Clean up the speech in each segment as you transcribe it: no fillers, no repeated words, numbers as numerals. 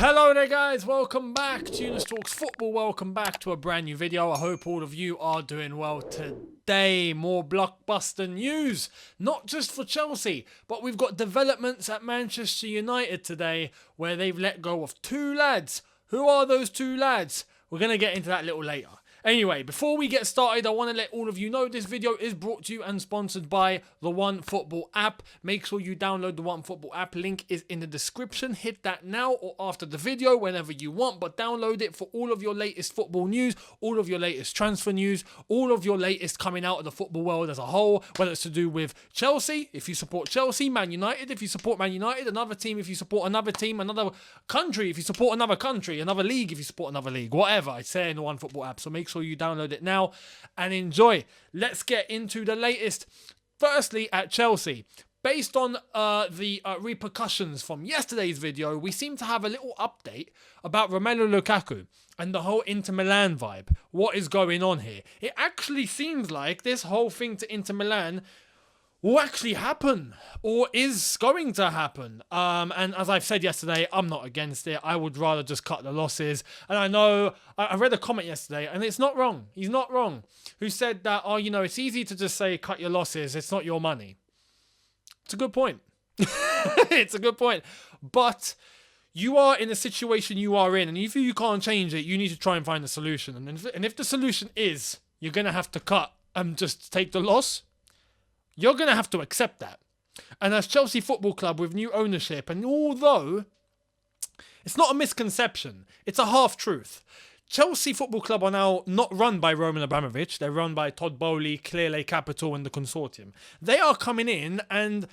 Hello there guys, welcome back to Younes Talks Football, welcome back to a brand new video. I hope all of you are doing well today. More blockbuster news, not just for Chelsea, but we've got developments at Manchester United today where they've let go of two lads. Who are those two lads? We're going to get into that a little later. Anyway, before we get started, I want to let all of you know this video is brought to you and sponsored by the OneFootball app. Make sure you download the OneFootball app. Link is in the description. Hit that now or after the video, whenever you want. But download it for all of your latest football news, all of your latest transfer news, all of your latest coming out of the football world as a whole, whether it's to do with Chelsea, if you support Chelsea, Man United, if you support Man United, another team, if you support another team, another country, if you support another country, another league, if you support another league, whatever. I say in the OneFootball app. So make sure you download it now and enjoy. Let's get into the latest. Firstly, at Chelsea, based on the repercussions from yesterday's video, we seem to have a little update about Romelu Lukaku and the whole Inter Milan vibe. What is going on here? It actually seems like this whole thing to Inter Milan will actually happen or is going to happen. And as I've said yesterday, I'm not against it. I would rather just cut the losses. And I know, I read a comment yesterday and it's not wrong. He's not wrong. Who said that, oh, you know, it's easy to just say cut your losses. It's not your money. It's a good point. It's a good point. But you are in a situation you are in. And if you can't change it, you need to try and find a solution. And if the solution is you're going to have to cut and just take the loss, you're going to have to accept that. And as Chelsea Football Club with new ownership, and although it's not a misconception, it's a half-truth. Chelsea Football Club are now not run by Roman Abramovich. They're run by Todd Bowley, Clearlake Capital and the consortium. They are coming in and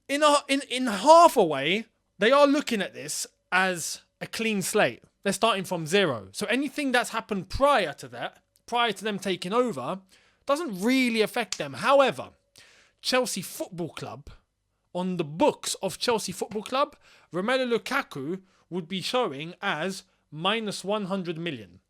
in half a way, they are looking at this as a clean slate. They're starting from zero. So anything that's happened prior to them taking over, doesn't really affect them. However, Chelsea Football Club, on the books of Chelsea Football Club, Romelu Lukaku would be showing as minus 100 million,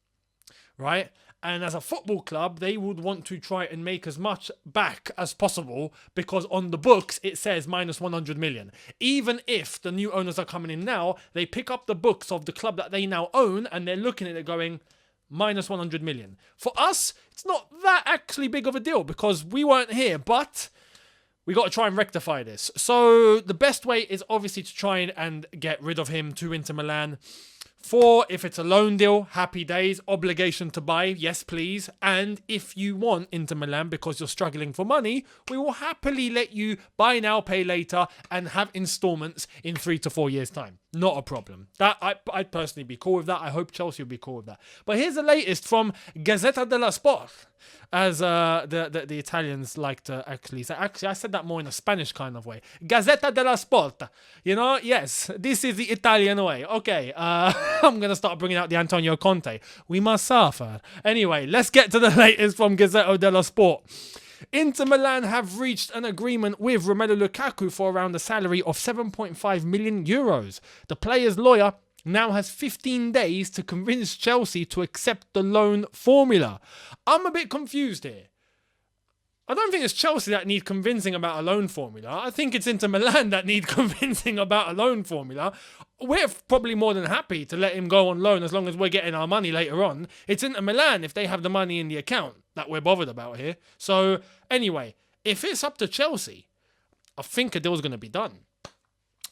right? And as a football club, they would want to try and make as much back as possible because on the books, it says minus 100 million. Even if the new owners are coming in now, they pick up the books of the club that they now own and they're looking at it going, minus 100 million. For us, it's not that actually big of a deal because we weren't here, but we got to try and rectify this. So the best way is obviously to try and get rid of him to Inter Milan. If it's a loan deal, happy days, obligation to buy, yes please. And if you want Inter Milan because you're struggling for money, we will happily let you buy now, pay later and have installments in 3 to 4 years time. Not a problem. That I'd personally be cool with that. I hope Chelsea will be cool with that. But here's the latest from Gazzetta dello Sport, as the Italians like to actually say. Actually, I said that more in a Spanish kind of way. Gazzetta dello Sport. You know, yes, this is the Italian way. Okay, I'm going to start bringing out the Antonio Conte. We must suffer. Anyway, let's get to the latest from Gazzetta dello Sport. Inter Milan have reached an agreement with Romelu Lukaku for around a salary of 7.5 million euros. The player's lawyer now has 15 days to convince Chelsea to accept the loan formula. I'm a bit confused here. I don't think it's Chelsea that need convincing about a loan formula. I think it's Inter Milan that need convincing about a loan formula. We're probably more than happy to let him go on loan as long as we're getting our money later on. It's Inter Milan, if they have the money in the account, that we're bothered about here. So anyway, if it's up to Chelsea, I think a deal's going to be done.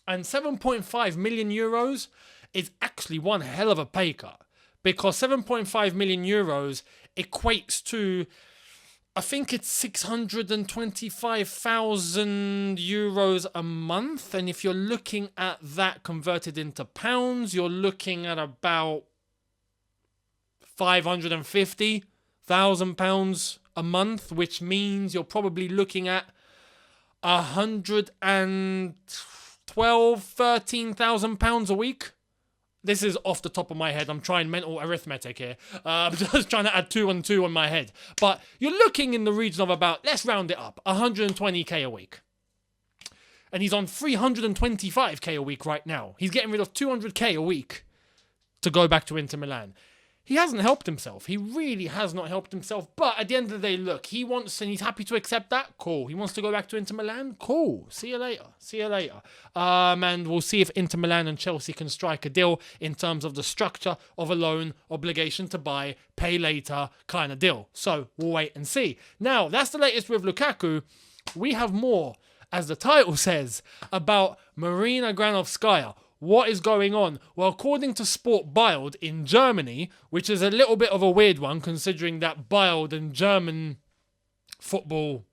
And 7.5 million euros is actually one hell of a pay cut. Because 7.5 million euros equates to, I think it's 625,000 euros a month. And if you're looking at that converted into pounds, you're looking at about 550,000 pounds a month, which means you're probably looking at 13,000 pounds a week. This is off the top of my head. I'm trying mental arithmetic here. I'm just trying to add 2 and 2 on my head. But you're looking in the region of about, let's round it up, 120k a week. And he's on 325k a week right now. He's getting rid of 200k a week to go back to Inter Milan. he hasn't helped himself. He really has not helped himself. But at the end of the day, look, he wants and he's happy to accept that. Cool. He wants to go back to Inter Milan. Cool. See you later. And we'll see if Inter Milan and Chelsea can strike a deal in terms of the structure of a loan, obligation to buy, pay later kind of deal. So we'll wait and see. Now, that's the latest with Lukaku. We have more, as the title says, about Marina Granovskaia. What is going on? Well, according to Sport Bild in Germany, which is a little bit of a weird one considering that Bild and German football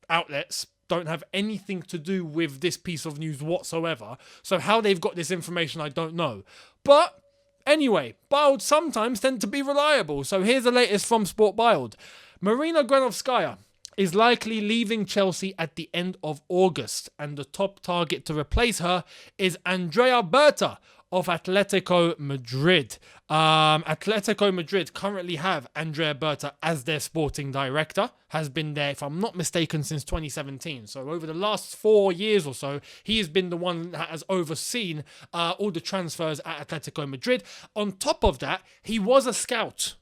outlets don't have anything to do with this piece of news whatsoever. So how they've got this information, I don't know. But anyway, Bild sometimes tend to be reliable. So here's the latest from Sport Bild. Marina Granovskaia is likely leaving Chelsea at the end of August, and the top target to replace her is Andrea Berta of Atletico Madrid. Atletico Madrid currently have Andrea Berta as their sporting director, has been there, if I'm not mistaken, since 2017. So over the last 4 years or so, he has been the one that has overseen all the transfers at Atletico Madrid. On top of that, he was a scout.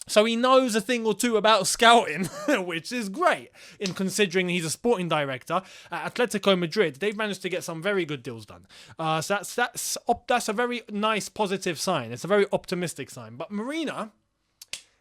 So he knows a thing or two about scouting, which is great, in considering he's a sporting director at Atletico Madrid. They've managed to get some very good deals done. So that's a very nice, positive sign. It's a very optimistic sign. But Marina,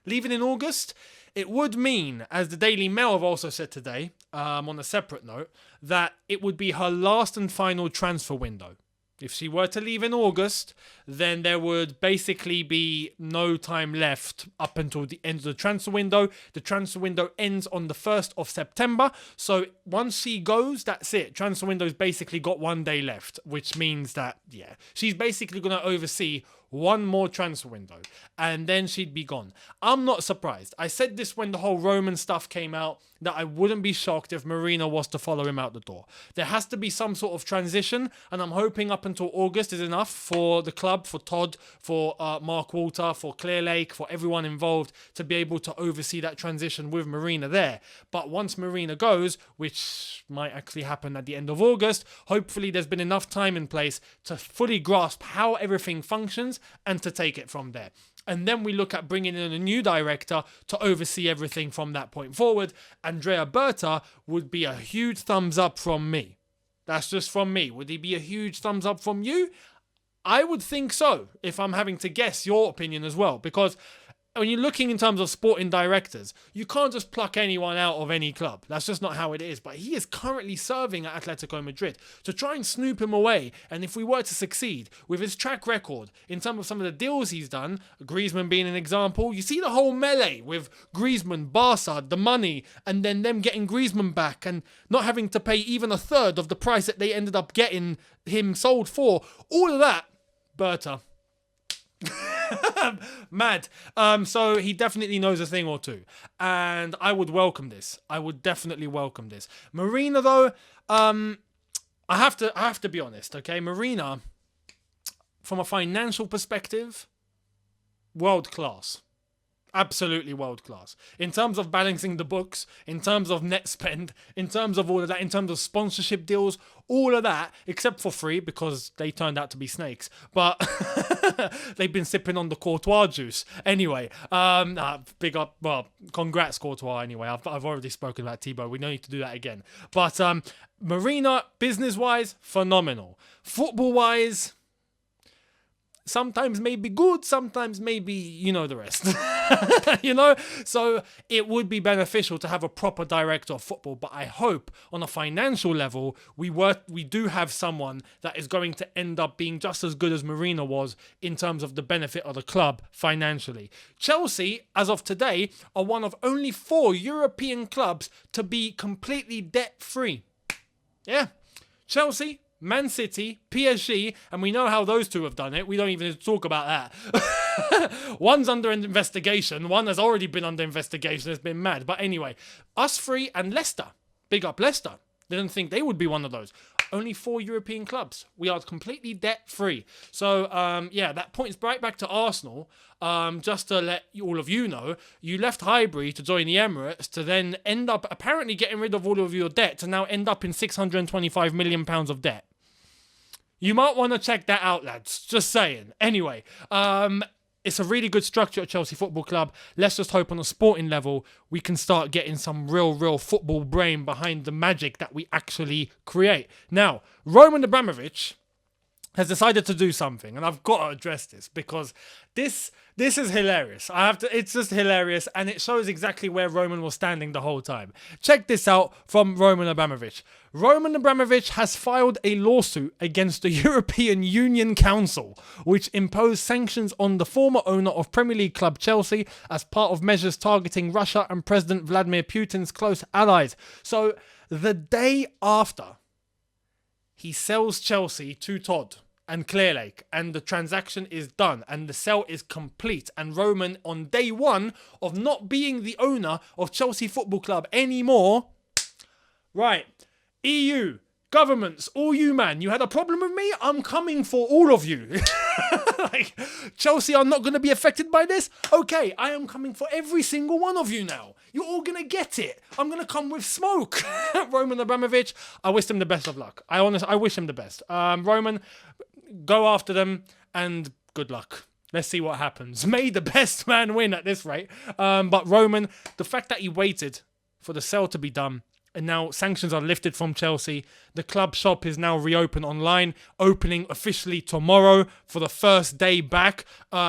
leaving in August, it would mean, as the Daily Mail have also said today, on a separate note, that it would be her last and final transfer window. If she were to leave in August, then there would basically be no time left up until the end of the transfer window. The transfer window ends on the 1st of September. So once she goes, that's it. Transfer window's basically got 1 day left, which means that, yeah, she's basically going to oversee one more transfer window, and then she'd be gone. I'm not surprised. I said this when the whole Roman stuff came out, that I wouldn't be shocked if Marina was to follow him out the door. There has to be some sort of transition, and I'm hoping up until August is enough for the club, for Todd, for Mark Walter, for Clearlake, for everyone involved to be able to oversee that transition with Marina there. But once Marina goes, which might actually happen at the end of August, hopefully there's been enough time in place to fully grasp how everything functions and to take it from there. And then we look at bringing in a new director to oversee everything from that point forward. Andrea Berta would be a huge thumbs up from me. That's just from me. Would he be a huge thumbs up from you? I would think so, if I'm having to guess your opinion as well. Because when you're looking in terms of sporting directors, you can't just pluck anyone out of any club. That's just not how it is. But he is currently serving at Atletico Madrid. To try and snoop him away, and if we were to succeed with his track record in terms of some of the deals he's done, Griezmann being an example, you see the whole melee with Griezmann, Barca, the money, and then them getting Griezmann back and not having to pay even a third of the price that they ended up getting him sold for. All of that, Berta. Mad. So he definitely knows a thing or two, and I would welcome this. I would definitely welcome this. Marina, though, I have to be honest. Okay, Marina, from a financial perspective, world class. Absolutely world class. In terms of balancing the books, in terms of net spend, in terms of all of that, in terms of sponsorship deals, all of that, except for free because they turned out to be snakes. But they've been sipping on the Courtois juice. Anyway, big up, well, congrats Courtois anyway. I've already spoken about Thibaut. We don't need to do that again. But Marina, business-wise, phenomenal. Football-wise, sometimes maybe good, sometimes maybe, you know the rest. You know? So it would be beneficial to have a proper director of football, but I hope on a financial level, we do have someone that is going to end up being just as good as Marina was in terms of the benefit of the club financially. Chelsea, as of today, are one of only 4 European clubs to be completely debt-free. Yeah. Chelsea, Man City, PSG, and we know how those two have done it. We don't even talk about that. One's under investigation. One has already been under investigation. It's been mad. But anyway, us three and Leicester. Big up Leicester. Didn't think they would be one of those. Only 4 European clubs. We are completely debt-free. So, that points right back to Arsenal. Just to let all of you know, you left Highbury to join the Emirates to then end up apparently getting rid of all of your debt to now end up in £625 million of debt. You might want to check that out, lads. Just saying. Anyway, it's a really good structure at Chelsea Football Club. Let's just hope on a sporting level we can start getting some real football brain behind the magic that we actually create. Now, Roman Abramovich has decided to do something, and I've got to address this because this is hilarious. It's just hilarious, and it shows exactly where Roman was standing the whole time. Check this out from Roman Abramovich. Roman Abramovich has filed a lawsuit against the European Union Council, which imposed sanctions on the former owner of Premier League club Chelsea as part of measures targeting Russia and President Vladimir Putin's close allies. So the day after he sells Chelsea to Todd and Clearlake, and the transaction is done, and the sale is complete, and Roman, on day one of not being the owner of Chelsea Football Club anymore, right, EU, governments, all you man, you had a problem with me? I'm coming for all of you. Like, Chelsea are not going to be affected by this? Okay, I am coming for every single one of you now. You're all going to get it. I'm going to come with smoke. Roman Abramovich, I wish him the best of luck. I wish him the best. Roman, go after them and good luck. Let's see what happens. May the best man win at this rate. But Roman, the fact that he waited for the sale to be done, and now sanctions are lifted from Chelsea. The club shop is now reopened online, opening officially tomorrow for the first day back.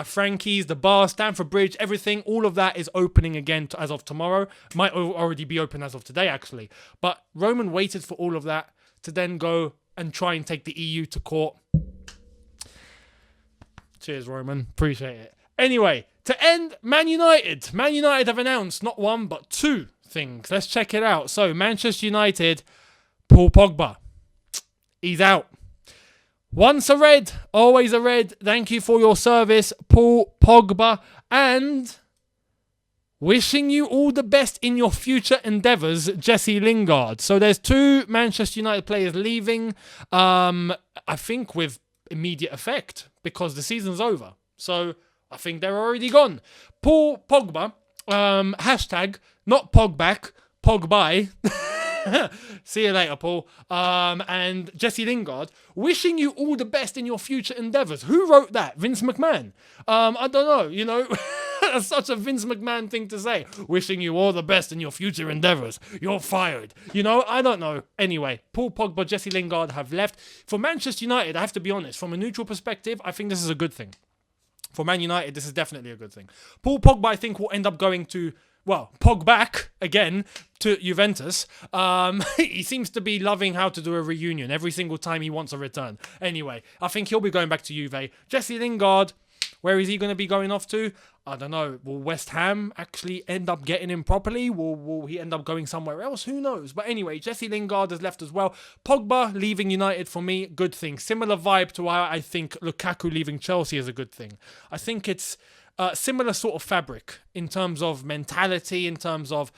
Frankie's, the bar, Stamford Bridge, everything, all of that is opening again as of tomorrow. Might already be open as of today, actually. But Roman waited for all of that to then go and try and take the EU to court. Cheers, Roman. Appreciate it. Anyway, to end, Man United. Man United have announced not one, but two things. Let's check it out. So, Manchester United, Paul Pogba. He's out. Once a Red, always a Red. Thank you for your service, Paul Pogba. And wishing you all the best in your future endeavours, Jesse Lingard. So, there's two Manchester United players leaving, I think with immediate effect, because the season's over. So, I think they're already gone. Paul Pogba, hashtag not Pogback, Pogby. See you later, Paul. And Jesse Lingard, wishing you all the best in your future endeavours. Who wrote that? Vince McMahon? I don't know, you know. That's such a Vince McMahon thing to say. Wishing you all the best in your future endeavours. You're fired. You know, I don't know. Anyway, Paul Pogba, Jesse Lingard have left. For Manchester United, I have to be honest, from a neutral perspective, I think this is a good thing. For Man United, this is definitely a good thing. Paul Pogba, I think, will end up going to, well, Pogback again to Juventus. He seems to be loving how to do a reunion every single time he wants a return. Anyway, I think he'll be going back to Juve. Jesse Lingard, where is he going to be going off to? I don't know. Will West Ham actually end up getting him properly? Will he end up going somewhere else? Who knows? But anyway, Jesse Lingard has left as well. Pogba leaving United, for me, good thing. Similar vibe to how I think Lukaku leaving Chelsea is a good thing. I think it's similar sort of fabric in terms of mentality, in terms of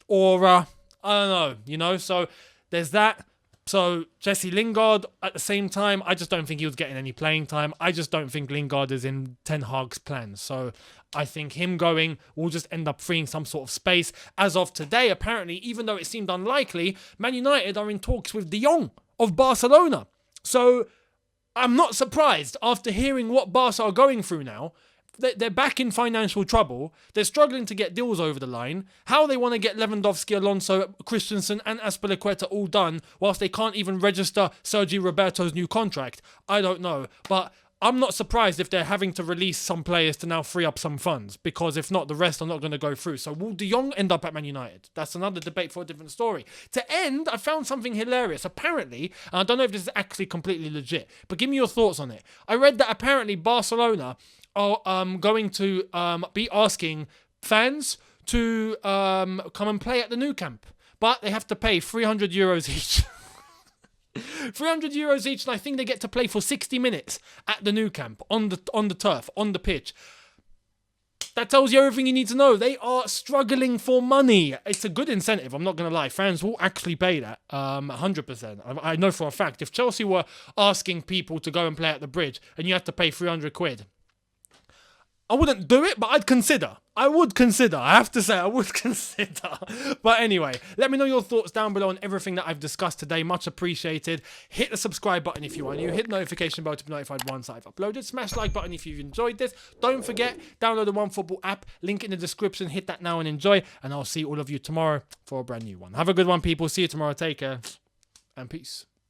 aura. I don't know, you know? So there's that. So Jesse Lingard, at the same time, I just don't think he was getting any playing time. I just don't think Lingard is in Ten Hag's plans. So I think him going will just end up freeing some sort of space. As of today, apparently, even though it seemed unlikely, Man United are in talks with De Jong of Barcelona. So I'm not surprised after hearing what Barca are going through now. They're back in financial trouble. They're struggling to get deals over the line. How they want to get Lewandowski, Alonso, Christensen and Azpilicueta all done whilst they can't even register Sergio Roberto's new contract, I don't know. But I'm not surprised if they're having to release some players to now free up some funds, because if not, the rest are not going to go through. So will De Jong end up at Man United? That's another debate for a different story. To end, I found something hilarious. Apparently, and I don't know if this is actually completely legit, but give me your thoughts on it. I read that apparently Barcelona are going to be asking fans to come and play at the Nou Camp, but they have to pay €300 each. €300 each, and I think they get to play for 60 minutes at the Nou Camp on the turf, on the pitch. That tells you everything you need to know. They are struggling for money. It's a good incentive, I'm not going to lie. Fans will actually pay that, 100%. I know for a fact. If Chelsea were asking people to go and play at the Bridge and you have to pay 300 quid, I wouldn't do it, but I'd consider. I would consider. I have to say, I would consider. But anyway, let me know your thoughts down below on everything that I've discussed today. Much appreciated. Hit the subscribe button if you are new. Hit the notification bell to be notified once I've uploaded. Smash the like button if you've enjoyed this. Don't forget, download the OneFootball app. Link in the description. Hit that now and enjoy. And I'll see all of you tomorrow for a brand new one. Have a good one, people. See you tomorrow. Take care. And peace.